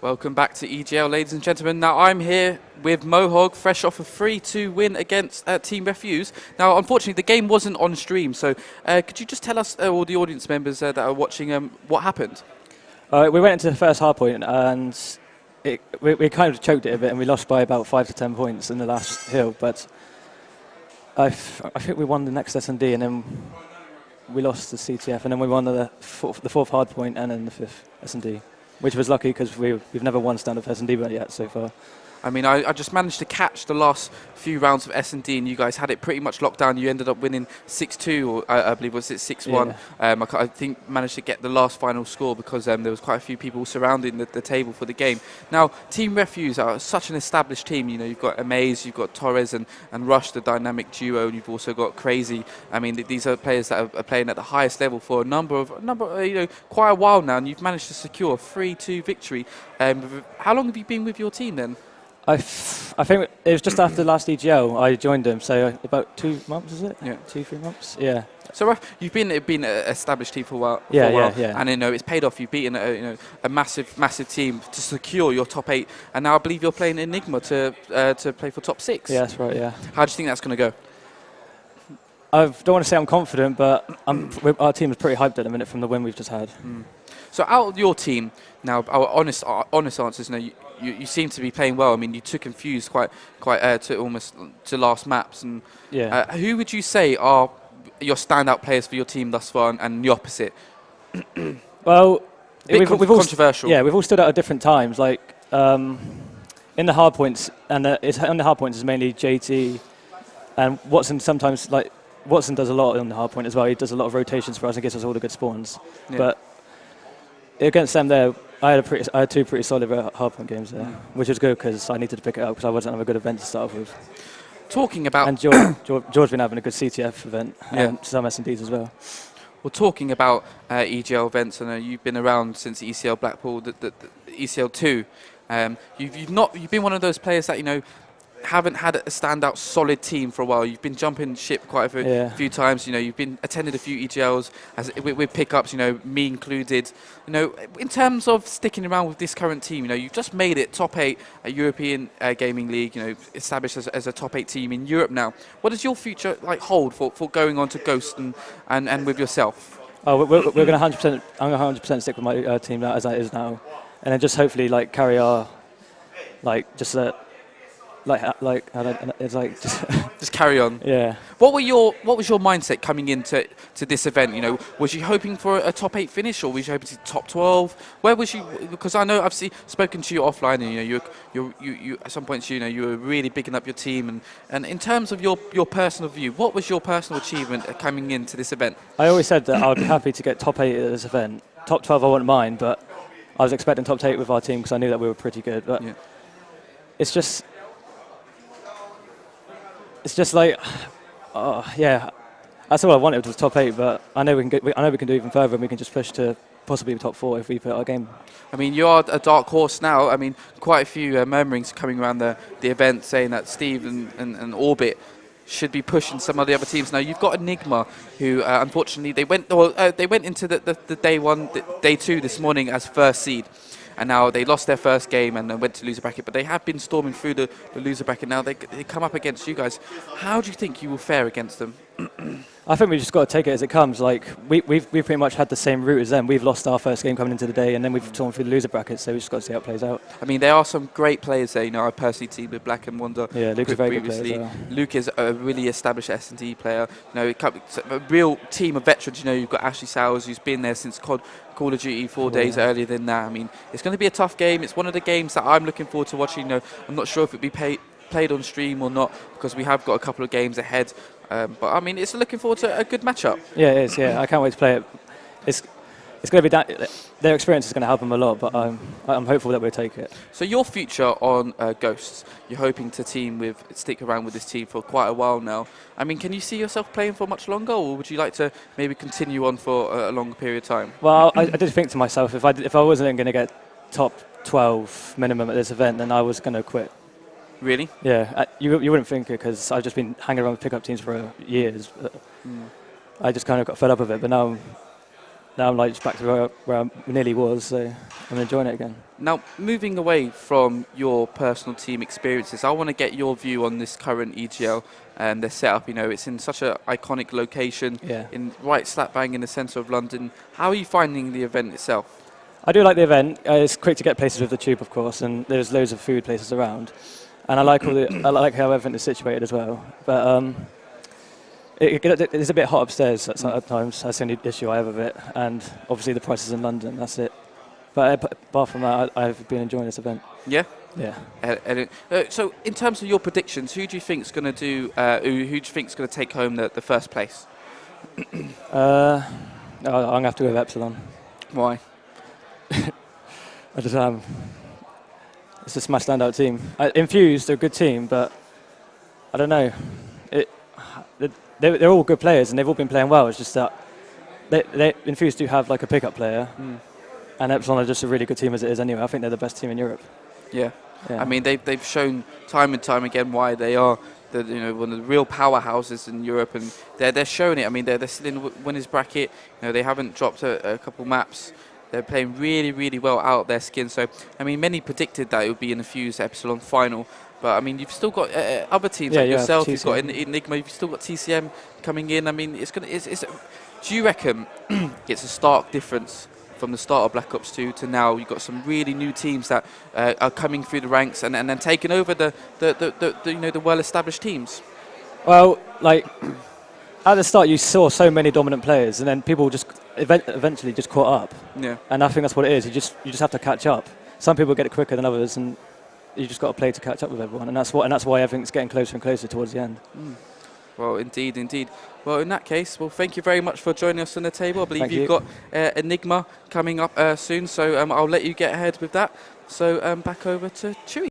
Welcome back to EGL, ladies and gentlemen. Now I'm here with Mohog, fresh off a 3-2 win against Team Refuse. Now, unfortunately, the game wasn't on stream, so could you just tell us, all the audience members that are watching, what happened? We went into the first hard point and we kind of choked it a bit, and we lost by about 5 to 10 points in the last hill. But I think we won the next S&D, and then we lost the CTF, and then we won the fourth hard point and then the fifth S&D. Which was lucky because we've never won stand-up S&D yet so far. I mean, I just managed to catch the last few rounds of S&D, and you guys had it pretty much locked down. You ended up winning 6-2, or I believe was it 6-1. Yeah. I think managed to get the last final score because there was quite a few people surrounding the table for the game. Now, Team Refuse are such an established team. You know, you've got Amaze, you've got Torres and Rush, the dynamic duo, and you've also got Crazy. I mean, these are players that are playing at the highest level for a number, quite a while now, and you've managed to secure a 3-2 victory. How long have you been with your team then? I think it was just after the last EGL I joined them, so about 2 months, is it? Yeah. 2-3 months, yeah. So you've been an established team for a while. Yeah. And it's paid off. You've beaten a massive team to secure your top 8, and now I believe you're playing Enigma to play for top 6. Yeah, that's right. Yeah. How do you think that's going to go? I don't want to say I'm confident, but our team is pretty hyped at the minute from the win we've just had. Mm. So out of your team now, our honest answers. You seem to be playing well. I mean, you took Infused quite to almost to last maps, and who would you say are your standout players for your team thus far, and the opposite? Well, we've controversial. We've all stood out at different times. Like in the hard points, and on the hard points is mainly JT and Watson. Sometimes Watson does a lot on the hard point as well. He does a lot of rotations for us and gives us all the good spawns. Yeah. But against them there, I had two pretty solid hardpoint games there, which was good because I needed to pick it up because I wasn't having a good event to start off with. Talking about... And George been having a good CTF event, and some S&Ds as well. Well, talking about EGL events, I know you've been around since ECL Blackpool, the ECL2. You've been one of those players that, haven't had a standout solid team for a while. You've been jumping ship quite a few times. You've been attended a few EGLs with pickups. Me included. In terms of sticking around with this current team, you've just made it top 8 at European Gaming League. Established as a top 8 team in Europe now. What does your future hold for going on to Ghost and with yourself? Oh, we're going to 100%. I'm going to 100% stick with my team as that is now, and then just hopefully carry our just carry on. Yeah. What was your mindset coming into this event? Was you hoping for a top 8 finish, or was you hoping to top 12? Where was you? Because I know I've spoken to you offline, and you at some points you were really bigging up your team, and in terms of your personal view, what was your personal achievement coming into this event? I always said that I would be happy to get top 8 at this event. Top 12 I wouldn't mind, but I was expecting top 8 with our team because I knew that we were pretty good. But it's just that's all I wanted was top 8. But I know we can do even further, and we can just push to possibly top 4 if we put our game. I mean, you are a dark horse now. I mean, quite a few murmurings coming around the event saying that Steve and Orbit should be pushing some of the other teams. Now you've got Enigma, who unfortunately they went into the day 2 this morning as first seed. And now they lost their first game and went to loser bracket, but they have been storming through the loser bracket. Now they come up against you guys. How do you think you will fare against them? I think we just got to take it as it comes. We've pretty much had the same route as them. We've lost our first game coming into the day, and then we've torn through the loser bracket. So we just got to see how it plays out. I mean, there are some great players there. I personally teamed with Black and Wonder. Yeah, Luke's a very good player as well. Luke is a really established S&D player. A real team of veterans. You've got Ashley Sowers, who's been there since Call of Duty 4 days earlier than that. I mean, it's going to be a tough game. It's one of the games that I'm looking forward to watching. I'm not sure if it'll be played on stream or not, because we have got a couple of games ahead. But I mean, it's looking forward to a good matchup. Yeah, it is. Yeah, I can't wait to play it. It's going to be their experience is going to help them a lot, but I'm hopeful that we'll take it. So your future on Ghosts, you're hoping to stick around with this team for quite a while now. I mean, can you see yourself playing for much longer, or would you like to maybe continue on for a longer period of time? Well, I did think to myself, if I wasn't going to get top 12 minimum at this event, then I was going to quit. Really? Yeah, you wouldn't think it, because I've just been hanging around with pickup teams for years. I just kind of got fed up with it, but now now I'm like just back to where I nearly was, so I'm enjoying it again. Now, moving away from your personal team experiences, I want to get your view on this current EGL and their setup. You know, it's in such an iconic location, in right slap bang in the centre of London. How are you finding the event itself? I do like the event. It's quick to get places with the tube, of course, and there's loads of food places around. And I like I like how everything is situated as well. But it's a bit hot upstairs at times. That's the only issue I have with it. And obviously the prices in London. That's it. But apart from that, I've been enjoying this event. Yeah. Yeah. So, in terms of your predictions, who do you think is going to do? Who do you think is going to take home the first place? I'm gonna have to go with Epsilon. Why? I just it's just my standout team. Infused, they're a good team, but I don't know. They're all good players, and they've all been playing well. It's just that Infused do have like a pickup player, and Epsilon are just a really good team as it is anyway. I think they're the best team in Europe. Yeah. I mean, they've shown time and time again why they are one of the real powerhouses in Europe, and they're showing it. I mean, they're still in winners bracket. You know, they haven't dropped a couple maps. They're playing really, really well out of their skin. So, I mean, many predicted that it would be an Infused Epsilon final. But, I mean, you've still got other teams like yourself. You've got Enigma. You've still got TCM coming in. I mean, do you reckon it's a stark difference from the start of Black Ops 2 to now? You've got some really new teams that are coming through the ranks and then taking over the well-established teams. Well, like at the start, you saw so many dominant players, and then people just eventually just caught up. Yeah. And I think that's what it is. You just have to catch up. Some people get it quicker than others, and you just got to play to catch up with everyone. And that's why everything's getting closer and closer towards the end. Well, indeed. Well, in that case, thank you very much for joining us on the table. I believe you've got Enigma coming up soon, so I'll let you get ahead with that. So back over to Chewy.